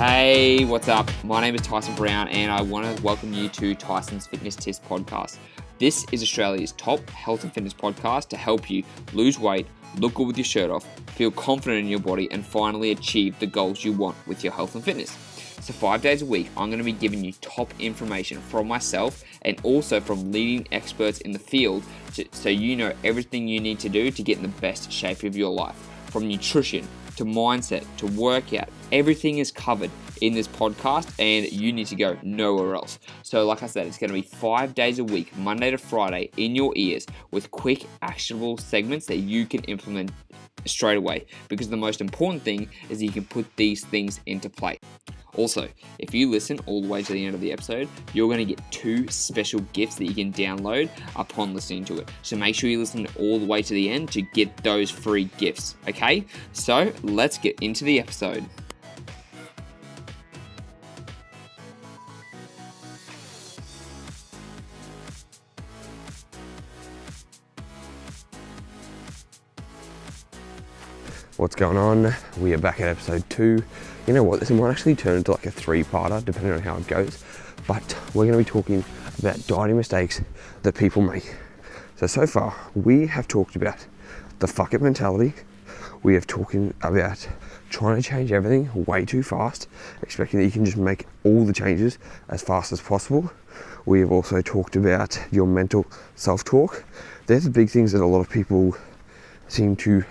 Hey, what's up? My name is Tyson Brown and I want to welcome you to Tyson's Fitness Tips podcast. This is Australia's top health and fitness podcast to help you lose weight, look good with your shirt off, feel confident in your body, and finally achieve the goals you want with your health and fitness. So 5 days a week, I'm going to be giving you top information from myself and also from leading experts in the field so you know everything you need to do to get in the best shape of your life. From nutrition to mindset to workout, everything is covered in this podcast and you need to go nowhere else. So like I said, it's going to be 5 days a week, Monday to Friday, in your ears with quick actionable segments that you can implement straight away, because the most important thing is that you can put these things into play. Also, if you listen all the way to the end of the episode, you're going to get 2 special gifts that you can download upon listening to it. So make sure you listen all the way to the end to get those free gifts, okay? So let's get into the episode. What's going on? We are back at episode 2. You know what, this might actually turn into like a 3-parter depending on how it goes, but we're going to be talking about dieting mistakes that people make. So far we have talked about the fuck it mentality. We have talking about trying to change everything way too fast, expecting that you can just make all the changes as fast as possible. We have also talked about your mental self-talk. There's the big things that a lot of people seem to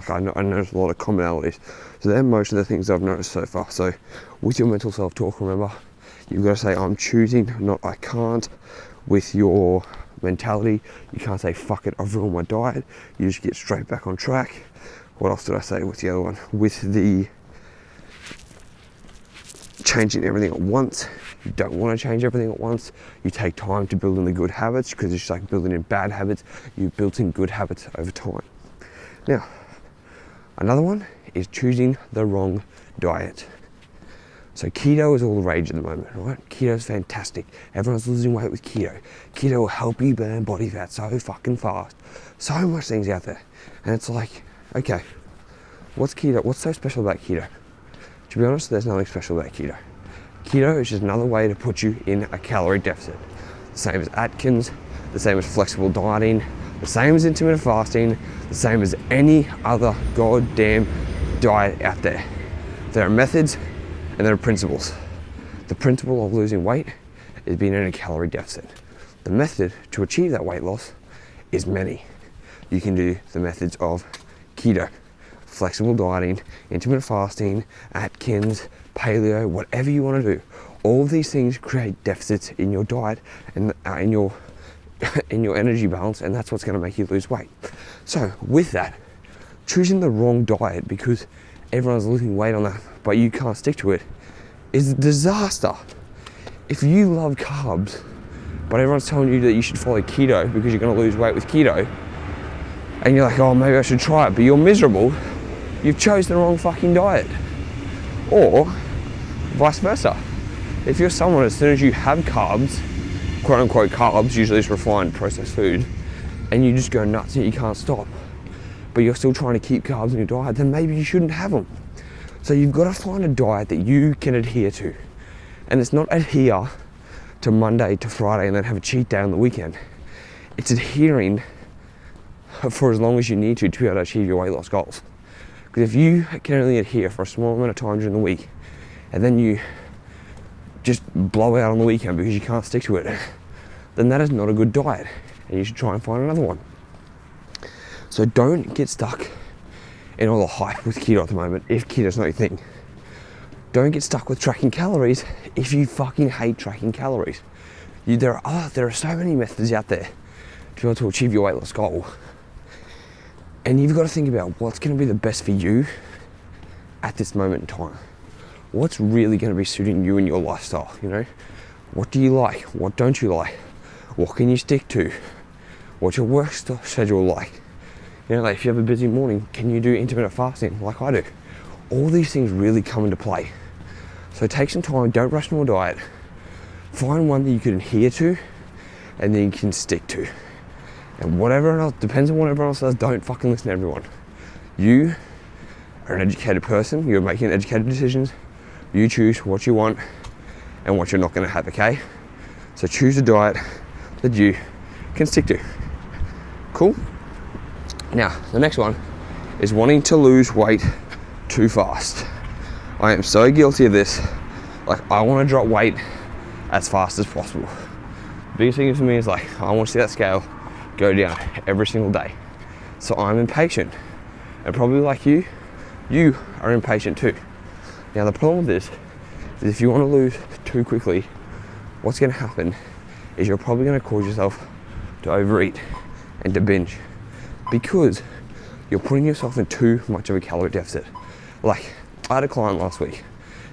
I noticed a lot of commonalities. So they're most of the things I've noticed so far. So with your mental self-talk, remember, you've got to say, I'm choosing, not I can't. With your mentality, you can't say, fuck it, I've ruined my diet. You just get straight back on track. What else did I say with the other one? With the changing everything at once, you don't want to change everything at once. You take time to build in the good habits, because it's just like building in bad habits. You've built in good habits over time. Now, another one is choosing the wrong diet. So keto is all the rage at the moment, right? Keto is fantastic. Everyone's losing weight with keto. Keto will help you burn body fat so fucking fast. So much things out there. And it's like, okay, what's keto? What's so special about keto? To be honest, there's nothing special about keto. Keto is just another way to put you in a calorie deficit. The same as Atkins, the same as flexible dieting, the same as intermittent fasting, the same as any other goddamn diet out there. There are methods and there are principles. The principle of losing weight is being in a calorie deficit. The method to achieve that weight loss is many. You can do the methods of keto, flexible dieting, intermittent fasting, Atkins, paleo, whatever you want to do. All of these things create deficits in your diet and in your energy balance, and that's what's going to make you lose weight. So with that, choosing the wrong diet because everyone's losing weight on that but you can't stick to it is a disaster. If you love carbs but everyone's telling you that you should follow keto because you're going to lose weight with keto, and you're like, oh, maybe I should try it, but you're miserable, you've chosen the wrong fucking diet. Or vice versa. If you're someone, as soon as you have carbs, quote unquote carbs, usually it's refined processed food, and you just go nuts and you can't stop, but you're still trying to keep carbs in your diet, then maybe you shouldn't have them. So you've got to find a diet that you can adhere to. And it's not adhere to Monday to Friday and then have a cheat day on the weekend. It's adhering for as long as you need to be able to achieve your weight loss goals. Because if you can only adhere for a small amount of time during the week, and then you just blow out on the weekend because you can't stick to it, then that is not a good diet, and you should try and find another one. So don't get stuck in all the hype with keto at the moment if keto's not your thing. Don't get stuck with tracking calories if you fucking hate tracking calories. There are so many methods out there to be able to achieve your weight loss goal, and you've got to think about what's going to be the best for you at this moment in time. What's really going to be suiting you and your lifestyle, you know? What do you like? What don't you like? What can you stick to? What's your work schedule like? You know, like if you have a busy morning, can you do intermittent fasting like I do? All these things really come into play. So take some time, don't rush into a diet. Find one that you can adhere to and then you can stick to. And whatever else, depends on what everyone else does, don't fucking listen to everyone. You are an educated person, you're making educated decisions. You choose what you want and what you're not going to have, okay? So choose a diet that you can stick to. Cool? Now, the next one is wanting to lose weight too fast. I am so guilty of this. Like, I want to drop weight as fast as possible. The biggest thing for me is like, I want to see that scale go down every single day. So I'm impatient. And probably like you are impatient too. Now the problem with this is if you want to lose too quickly, what's going to happen is you're probably going to cause yourself to overeat and to binge because you're putting yourself in too much of a calorie deficit. Like, I had a client last week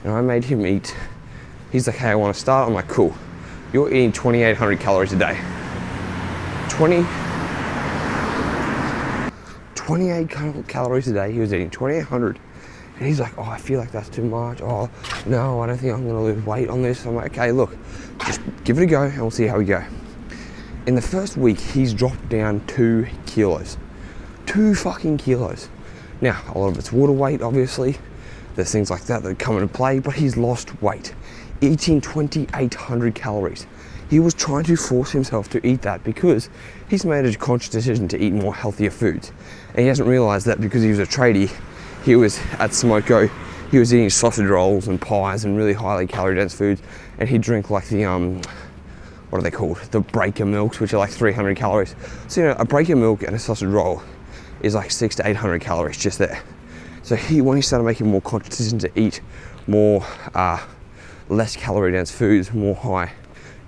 and I made him eat. He's like, hey, I want to start. I'm like, cool. You're eating 2,800 calories a day. 28 calories a day. He was eating 2,800. And he's like, oh, I feel like that's too much. Oh, no, I don't think I'm going to lose weight on this. I'm like, okay, look, just give it a go and we'll see how we go. In the first week, he's dropped down 2 kilos. 2 fucking kilos. Now, a lot of it's water weight, obviously. There's things like that come into play, but he's lost weight. Eating 2,800 calories. He was trying to force himself to eat that because he's made a conscious decision to eat more healthier foods. And he hasn't realized that because he was a tradie, he was at Smoko, he was eating sausage rolls and pies and really highly calorie dense foods, and he'd drink like the, what are they called? The breaker milks, which are like 300 calories. So, you know, a breaker milk and a sausage roll is like 600 to 800 calories just there. So when he started making more conscious decisions to eat more, less calorie dense foods, more high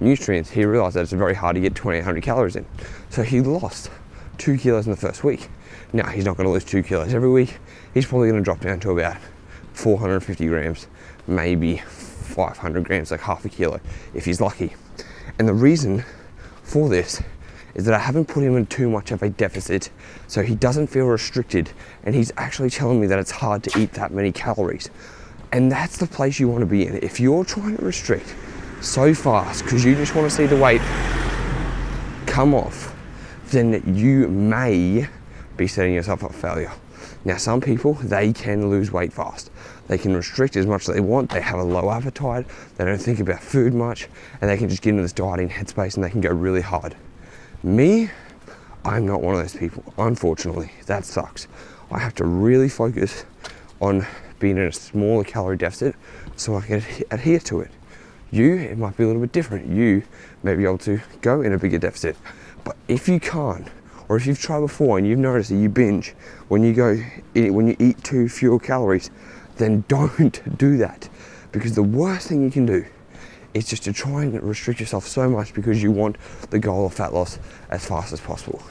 nutrients, he realized that it's very hard to get 2,800 calories in. So he lost 2 kilos in the first week. Now, he's not going to lose 2 kilos every week. He's probably going to drop down to about 450 grams, maybe 500 grams, like half a kilo, if he's lucky. And the reason for this is that I haven't put him in too much of a deficit, so he doesn't feel restricted, and he's actually telling me that it's hard to eat that many calories. And that's the place you want to be in. If you're trying to restrict so fast because you just want to see the weight come off, then you may be setting yourself up for failure. Now, some people, they can lose weight fast. They can restrict as much as they want. They have a low appetite. They don't think about food much, and they can just get into this dieting headspace and they can go really hard. Me, I'm not one of those people. Unfortunately, that sucks. I have to really focus on being in a smaller calorie deficit so I can adhere to it. It might be a little bit different. You may be able to go in a bigger deficit. But if you can't, or if you've tried before and you've noticed that you binge when you eat too few calories, then don't do that. Because the worst thing you can do is just to try and restrict yourself so much because you want the goal of fat loss as fast as possible.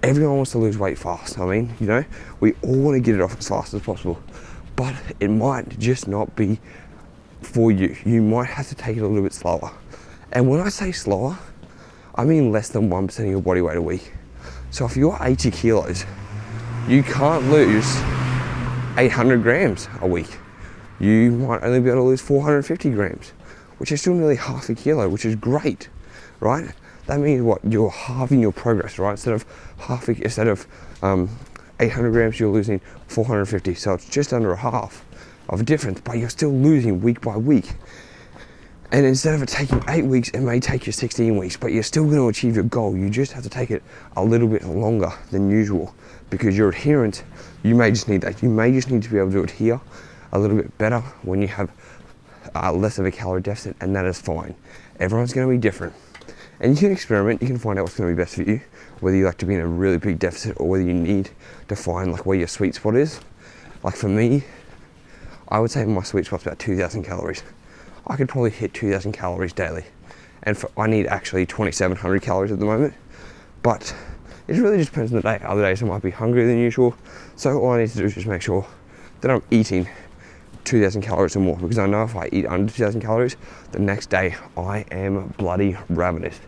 Everyone wants to lose weight fast. I mean, you know, we all want to get it off as fast as possible. But it might just not be for you. You might have to take it a little bit slower. And when I say slower, I mean less than 1% of your body weight a week. So if you're 80 kilos, you can't lose 800 grams a week. You might only be able to lose 450 grams, which is still nearly half a kilo, which is great, right? That means what? You're halving your progress, right? Instead of 800 grams, you're losing 450. So it's just under a half of a difference, but you're still losing week by week. And instead of it taking 8 weeks, it may take you 16 weeks, but you're still going to achieve your goal. You just have to take it a little bit longer than usual because your adherence, you may just need that. You may just need to be able to adhere a little bit better when you have less of a calorie deficit, and that is fine. Everyone's going to be different. And you can experiment, you can find out what's going to be best for you, whether you like to be in a really big deficit or whether you need to find like where your sweet spot is. Like for me, I would say my sweet spot's about 2,000 calories. I could probably hit 2,000 calories daily. And I need actually 2,700 calories at the moment. But it really just depends on the day. Other days I might be hungrier than usual. So all I need to do is just make sure that I'm eating 2,000 calories or more, because I know if I eat under 2,000 calories, the next day I am bloody ravenous.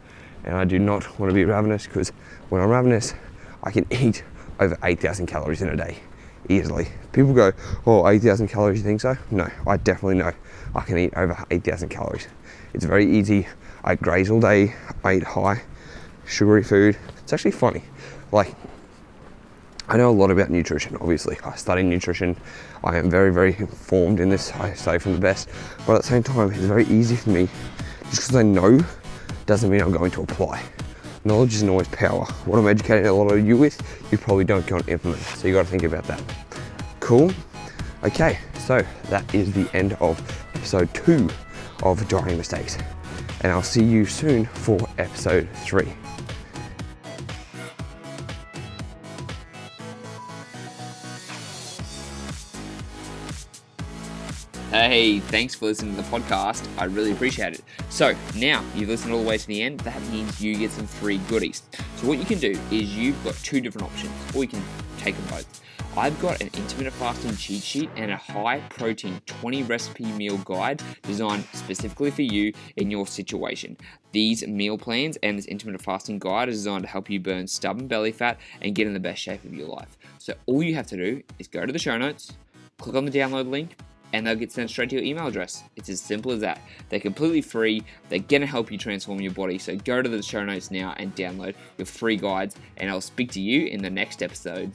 And I do not want to be ravenous, because when I'm ravenous, I can eat over 8,000 calories in a day, easily. People go, oh, 8,000 calories, you think so? No, I definitely know I can eat over 8,000 calories. It's very easy. I graze all day, I eat high, sugary food. It's actually funny. Like, I know a lot about nutrition, obviously. I study nutrition. I am very, very informed in this. I study from the best. But at the same time, it's very easy for me. Just because I know doesn't mean I'm going to apply. Knowledge isn't always power. What I'm educating a lot of you with, you probably don't go and implement. So you got to think about that. Cool? Okay, so that is the end of episode 2 of Dieting Mistakes. And I'll see you soon for episode 3. Hey, thanks for listening to the podcast. I really appreciate it. So now you've listened all the way to the end. That means you get some free goodies. So what you can do is you've got 2 different options, or you can take them both. I've got an intermittent fasting cheat sheet and a high protein 20 recipe meal guide designed specifically for you in your situation. These meal plans and this intermittent fasting guide is designed to help you burn stubborn belly fat and get in the best shape of your life. So all you have to do is go to the show notes, click on the download link, and they'll get sent straight to your email address. It's as simple as that. They're completely free. They're gonna help you transform your body. So go to the show notes now and download your free guides, and I'll speak to you in the next episode.